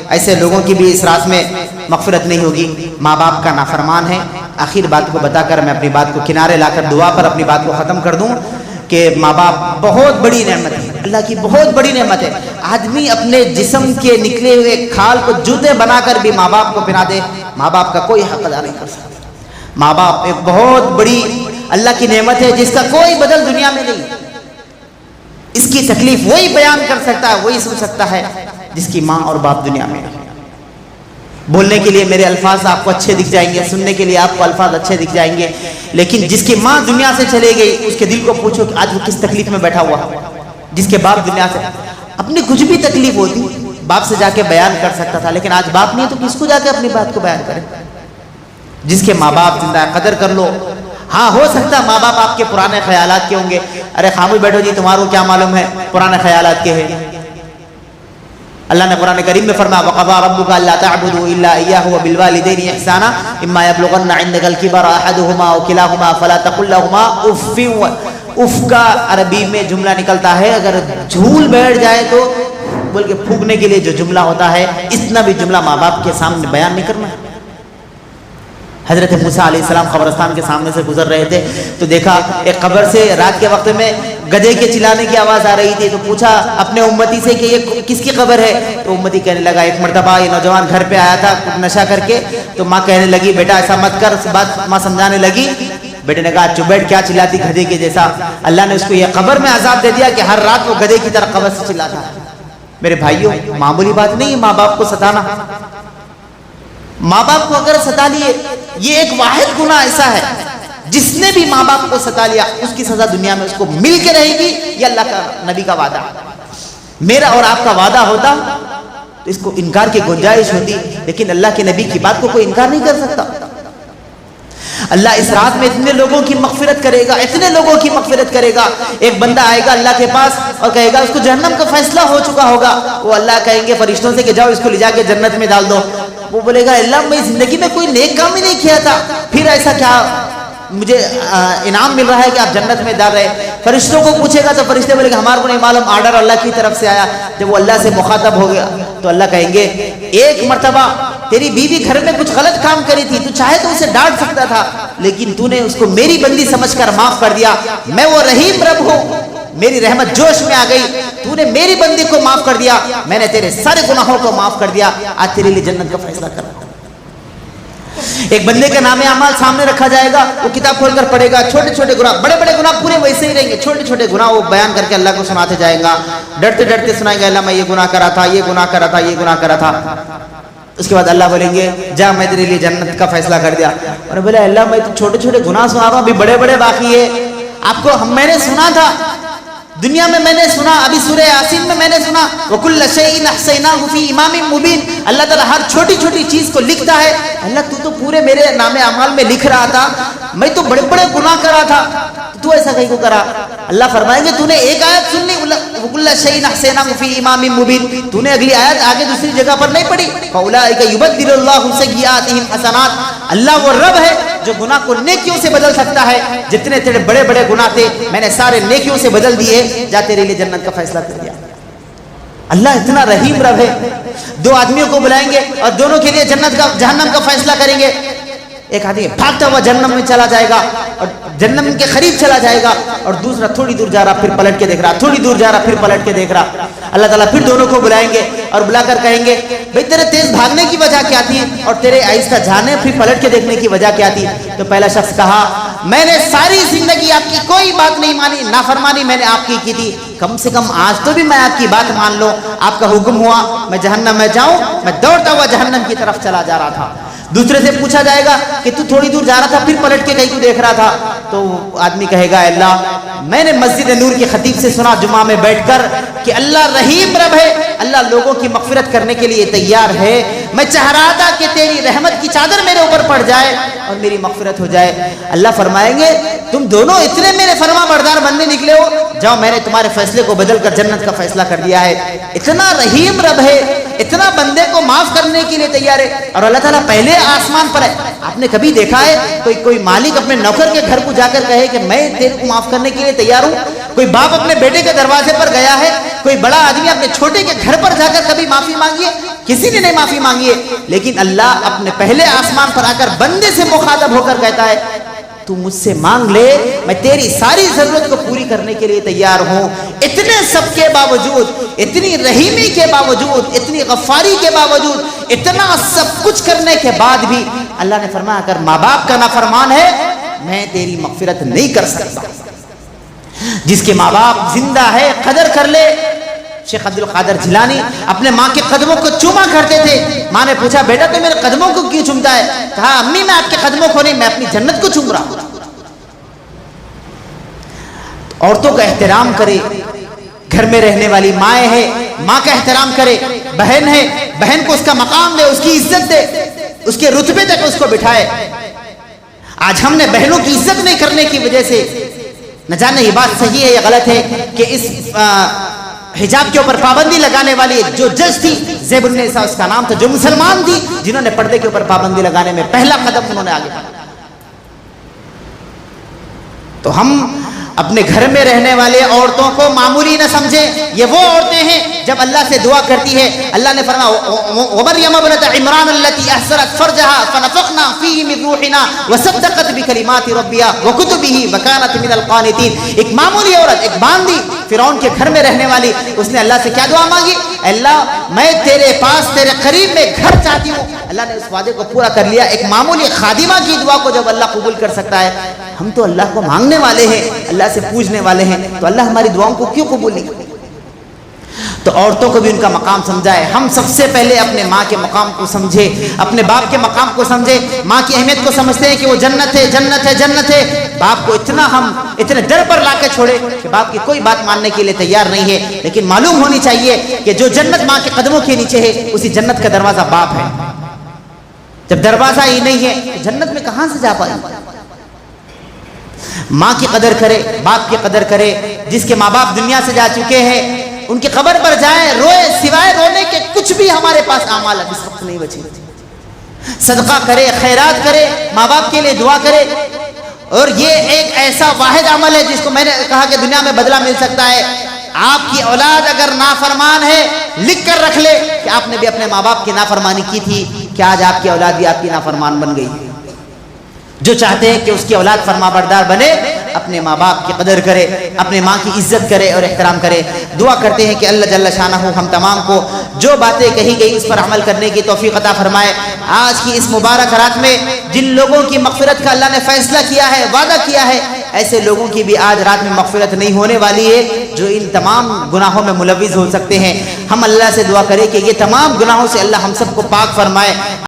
ایسے لوگوں کی بھی اس رات میں مغفرت نہیں ہوگی، ماں باپ کا نافرمان ہے۔ آخر بات کو بتا کر میں اپنی بات کو کنارے لا کر دعا پر اپنی بات کو ختم کر دوں کہ ماں باپ بہت بڑی نعمت ہے، اللہ کی بہت بڑی نعمت ہے۔ آدمی اپنے جسم کے نکلے ہوئے کھال کو جوتے بنا کر بھی ماں باپ کو پہنا دے، ماں باپ کا کوئی حق ادا نہیں کر سکتا۔ ماں باپ ایک بہت بڑی اللہ کی نعمت ہے جس کا کوئی بدل دنیا میں نہیں۔ اس کی تکلیف وہی بیان کر سکتا ہے، وہی سن سکتا ہے جس کی ماں اور باپ دنیا میں نہیں۔ بولنے کے لیے میرے الفاظ آپ کو اچھے دکھ جائیں گے، سننے کے لیے آپ کو الفاظ اچھے دکھ جائیں گے، لیکن جس کی ماں دنیا سے چلے گئی اس کے دل کو پوچھو کہ آج وہ کس تکلیف میں بیٹھا ہوا۔ جس کے باپ دنیا سے، اپنی کچھ بھی تکلیف ہوتی باپ سے جا کے بیان کر سکتا تھا، لیکن آج باپ نہیں تو کس کو جا کے اپنی بات کو بیان کرے۔ جس کے ماں باپ زندہ ہے قدر کر لو۔ ہاں ہو سکتا ہے ماں باپ آپ کے پرانے خیالات کے ہوں گے، ارے خاموش بیٹھو جی، تمہارو کیا معلوم ہے پرانے خیالات کے ہیں۔ اللہ نے قرآن کریم میں فرمایا وَقَضَىٰ رَبُّكَ أَلَّا تَعْبُدُوا إِلَّا إِيَّاهُ وَبِالْوَالِدَيْنِ إِحْسَانًا إِمَّا يَبْلُغَنَّ عِندَكَ الْكِبَرَ أَحَدُهُمَا أَوْ كِلَاهُمَا فَلَا تَقُل لَّهُمَا أُفٍّ۔ اف کا عربی میں جملہ نکلتا ہے، اگر جھول بیٹھ جائے تو بول کے پھونکنے کے لیے جو جملہ ہوتا ہے، اتنا بھی جملہ ماں باپ کے سامنے بیان نہیں کرنا۔ حضرت موسیٰ علیہ السلام قبرستان کے سامنے سے گزر رہے تھے تو دیکھا ایک قبر سے رات کے وقت میں گدھے کے چلانے کی آواز آ رہی تھی، تو پوچھا اپنے امتی سے کہ یہ کس کی قبر ہے؟ تو امتی کہنے لگا ایک مرتبہ یہ نوجوان گھر پہ آیا تھا کچھ نشہ کر کے، تو ماں کہنے لگی بیٹا ایسا مت کر، بات ماں سمجھانے لگی۔ بیٹے نے کہا چپ بیٹھ، کیا چلاتی گدھے کے جیسا۔ اللہ نے اس کو یہ قبر میں عذاب دے دیا کہ ہر رات وہ گدھے کی طرح قبر سے چلاتا ہے۔ میرے بھائیوں، معمولی بات نہیں ہے ماں باپ کو ستانا۔ ماں باپ کو اگر ستا لیے، یہ ایک واحد گناہ ایسا ہے جس نے بھی ماں باپ کو ستا لیا اس کی سزا دنیا میں اس کو مل کے رہے گی، یہ اللہ کا نبی کا وعدہ۔ میرا اور آپ کا وعدہ ہوتا تو اس کو انکار کی گنجائش ہوتی، لیکن اللہ کے نبی کی بات کو کوئی انکار نہیں کر سکتا۔ اللہ اس رات میں اتنے لوگوں کی مغفرت کرے گا، اتنے لوگوں کی مغفرت کرے گا۔ ایک بندہ آئے گا اللہ کے پاس اور کہے گا اس کو جہنم کا فیصلہ ہو چکا ہوگا، وہ اللہ کہیں گے فرشتوں سے کہ جاؤ اس کو لے جا کے جنت میں ڈال دو۔ وہ بولے گا اللہ میں زندگی میں کوئی نیک کام ہی نہیں کیا تھا، پھر ایسا کیا مجھے انعام مل رہا ہے کہ آپ جنت میں ڈال رہے؟ فرشتوں کو پوچھے گا تو فرشتے بولے گا ہمارے کو نہیں معلوم، آرڈر اللہ کی طرف سے آیا۔ جب وہ اللہ سے مخاطب ہو گیا تو اللہ کہیں گے ایک مرتبہ تیری بیوی گھر میں کچھ غلط کام کری تھی، تو چاہے تو اسے ڈانٹ سکتا تھا، لیکن تو نے اس کو میری بندی سمجھ کر معاف کر دیا۔ میں وہ رحیم رب ہوں، میری رحمت جوش میں آ گئی، تو نے میری بندی کو معاف کر دیا، میں نے تیرے سارے گناہوں کو معاف کر دیا، آج تیرے لیے جنت کا فیصلہ کر رہا ہوں۔ ایک بندے کا نام اعمال سامنے رکھا جائے گا، وہ کتاب کھول کر پڑھے گا، چھوٹے چھوٹے گناہ، بڑے بڑے گناہ پورے ویسے ہی رہیں گے، چھوٹے چھوٹے گناہ وہ بیان کر کے اللہ کو سناتے جائے گا، ڈرتے ڈرتے سنائے گا اللہ میں یہ گناہ کرا تھا، یہ گناہ کرا تھا، یہ گناہ کرا تھا۔ اس کے بعد اللہ بولیں گے جا میں تیرے لیے جنت کا فیصلہ کر دیا۔ اور بولے اللہ میں تو چھوٹے چھوٹے گناہ سنا رہا ہوں، ابھی بڑے بڑے باقی ہے۔ آپ کو میں نے سنا تھا دنیا میں، میں نے سنا، ابھی سورہ یاسین میں نے سنا وَكُلَّ شَيْءٍ أَحْصَيْنَاهُ فِي إِمَامٍ مُبِينٍ۔ اللہ تعالیٰ ہر چھوٹی چھوٹی چیز کو لکھتا ہے۔ اللہ تو پورے میرے نام اعمال میں لکھ رہا تھا، میں تو بڑے بڑے گناہ کرا تھا، تو ایسا کہیں کو کرا؟ اللہ فرمائیں گے تو نے ایک آیت سن لی وَكُلَّ شَيْءٍ أَحْصَيْنَاهُ فِي إِمَامٍ مُبِينٍ، تو نے اگلی آیت آگے دوسری جگہ پر نہیں پڑھی فَأُولَٰئِكَ يُبَدِّلُ اللَّهُ سَيِّئَاتِهِمْ حَسَنَاتٍ۔ اللہ وہ رب ہے جو گناہ کو نیکیوں سے بدل سکتا ہے، جتنے تیرے بڑے بڑے گناہ تھے میں نے سارے نیکیوں سے بدل دیے، جا تیرے لیے جنت کا فیصلہ کر دیا۔ اللہ اتنا رحیم رب ہے، دو آدمیوں کو بلائیں گے اور دونوں کے لیے جنت کا جہنم کا فیصلہ کریں گے۔ ایک آدمی بھاگتا ہوا جہنم میں چلا جائے گا اور جہنم کے قریب چلا جائے گا، اور دوسرا تھوڑی دور جا رہا پھر پلٹ کے دیکھ رہا، تھوڑی دور جا رہا پھر پلٹ کے دیکھ رہا۔ اللہ تعالیٰ پھر دونوں کو بلائیں گے اور بلا کر کہیں گے بھئی تیرے تیز بھاگنے کی وجہ کیا تھی اور تیرے آہستہ جانے پھر پلٹ کے دیکھنے کی وجہ کیا تھی؟ تو پہلا شخص کہا میں نے ساری زندگی آپ کی کوئی بات نہیں مانی، نافرمانی میں نے آپ کی تھی، کم سے کم آج تو بھی میں آپ کی بات مان لو، آپ کا حکم ہوا میں جہنم میں جاؤں، میں دوڑتا ہوا جہنم کی طرف چلا جا رہا تھا۔ دوسرے سے پوچھا جائے گا کہ تو تھوڑی دور جا رہا تھا پھر پلٹ کے کہیں کو دیکھ رہا تھا، تو آدمی کہے گا اللہ میں نے مسجد نور کے خطیب سے سنا جمعہ میں بیٹھ کر کہ اللہ رحیم رب ہے، اللہ لوگوں کی مغفرت کرنے کے لیے تیار ہے، میں چاہ رہا تھا کہ تیری رحمت کی چادر میرے اوپر پڑ جائے اور میری مغفرت ہو جائے۔ اللہ فرمائیں گے تم دونوں اتنے میرے فرما بردار بندے نکلے ہو، جاؤ میں نے تمہارے فیصلے کو بدل کر جنت کا فیصلہ کر دیا ہے۔ اتنا رحیم رب ہے، اتنا بندے کو معاف کرنے کے لیے تیار ہے، اور اللہ تعالیٰ پہلے آسمان پر ہے۔ آپ نے کبھی دیکھا ہے کوئی مالک اپنے نوکر کے گھر کو جا کر کہے کہ میں تیرے کو معاف کرنے کے لیے تیار ہوں؟ کوئی باپ اپنے بیٹے کے دروازے پر گیا ہے؟ کوئی بڑا آدمی اپنے چھوٹے کے گھر پر جا کر کبھی معافی مانگی ہے؟ کسی نے نہیں معافی مانگی ہے، لیکن اللہ اپنے پہلے آسمان پر آ کر بندے سے مخاطب ہو کر کہتا ہے تو مجھ سے مانگ لے، میں تیری ساری ضرورت کو پوری کرنے کے لیے تیار ہوں۔ اتنے سب کے باوجود، اتنی رحیمی کے باوجود، اتنی غفاری کے باوجود، اتنا سب کچھ کرنے کے بعد بھی اللہ نے فرمایا اگر ماں باپ کا نافرمان ہے میں تیری مغفرت نہیں کر سکتا۔ جس کے ماں باپ زندہ ہے قدر کر لے۔ شیخ عبد القادر جیلانی اپنے ماں کے قدموں کو چوما کرتے تھے۔ ماں نے پوچھا بیٹا تو میرے قدموں کو کیوں چومتا ہے؟ کہا امی میں آپ کے قدموں کو نہیں، میں اپنی جنت کو چوم رہا ہوں۔ عورتوں کا احترام کرے، گھر میں رہنے والی مائیں ہے، ماں کا احترام کرے، بہن ہے، بہن کو اس کا مقام دے، اس کی عزت دے، اس کے رتبے تک اس کو بٹھائے۔ آج ہم نے بہنوں کی عزت نہیں کرنے کی وجہ سے، نہ جانے یہ بات صحیح ہے یا غلط ہے کہ اس حجاب کے اوپر پابندی لگانے والی ایک جو جج تھی زیب النساء اس کا نام تھا، جو مسلمان تھی، جنہوں نے پردے کے اوپر پابندی لگانے میں پہلا قدم انہوں نے آگے بڑھایا۔ تو ہم اپنے گھر میں رہنے والے عورتوں کو معمولی نہ سمجھیں۔ یہ وہ عورتیں ہیں جب اللہ سے دعا کرتی ہے، اللہ نے فرمایا وَمَرْيَمَ ابْنَتَ عِمْرَانَ الَّتِي أَحْصَنَتْ فَرْجَهَا فَنَفَخْنَا فِيهِ مِنْ رُوحِنَا وَصَدَّقَتْ بِكَلِمَاتِ رَبِّهَا وَكُتُبِهِ وَكَانَتْ مِنَ الْقَانِتِينَ۔ ایک معمولی عورت، ایک باندی، فرعون کے گھر میں رہنے والی، اس نے اللہ سے کیا دعا مانگی؟ اللہ میں تیرے پاس تیرے قریب میں گھر چاہتی ہوں۔ اللہ نے اس وعدے کو پورا کر لیا۔ ایک معمولی خادمہ کی دعا کو جب اللہ قبول کر سکتا ہے، ہم تو اللہ کو مانگنے والے ہیں، اللہ سے پوچھنے والے ہیں، تو اللہ ہماری دعاؤں کو کیوں قبول نہیں کرے؟ تو عورتوں کو بھی ان کا مقام سمجھائے۔ ہم سب سے پہلے اپنے ماں کے مقام کو سمجھے، اپنے باپ کے مقام کو سمجھے۔ ماں کی اہمیت کو سمجھتے ہیں کہ وہ جنت ہے، جنت ہے، جنت ہے۔ باپ کو ہم اتنے ڈر پر لا کے چھوڑے کہ باپ کی کوئی بات ماننے کے لیے تیار نہیں ہے، لیکن معلوم ہونی چاہیے کہ جو جنت ماں کے قدموں کے نیچے ہے، اسی جنت کا دروازہ باپ ہے۔ جب دروازہ ہی نہیں ہے تو جنت میں کہاں سے جا پائے؟ ماں کی قدر کرے، باپ کی قدر کرے۔ جس کے ماں باپ دنیا سے جا چکے ہیں ان کی قبر پر جائیں، روئے، سوائے رونے کے کچھ بھی ہمارے پاس اعمال اس وقت نہیں بچے۔ صدقہ کرے، خیرات کرے، ماں باپ کے لیے دعا کرے۔ اور یہ ایک ایسا واحد عمل ہے جس کو میں نے کہا کہ دنیا میں بدلہ مل سکتا ہے۔ آپ کی اولاد اگر نافرمان ہے، لکھ کر رکھ لے کہ آپ نے بھی اپنے ماں باپ کی نافرمانی کی تھی، کہ آج آپ کی اولاد بھی آپ کی نافرمان بن گئی۔ جو چاہتے ہیں کہ اس کی اولاد فرما بردار بنے، اپنے ماں باپ کی قدر کرے، اپنے ماں کی عزت کرے اور احترام کرے۔ دعا کرتے ہیں کہ اللہ جل شانہ ہم تمام کو جو باتیں کہی گئی اس پر عمل کرنے کی توفیق عطا فرمائے۔ آج کی اس مبارک رات میں جن لوگوں کی مغفرت کا اللہ نے فیصلہ کیا ہے، وعدہ کیا ہے، ایسے لوگوں کی بھی آج رات میں مغفرت نہیں ہونے والی ہے جو ان تمام گناہوں میں ملوث ہو سکتے ہیں۔ ہم اللہ سے دعا کریں کہ یہ تمام گناہوں سے اللہ ہم سب کو پاک فرمائے۔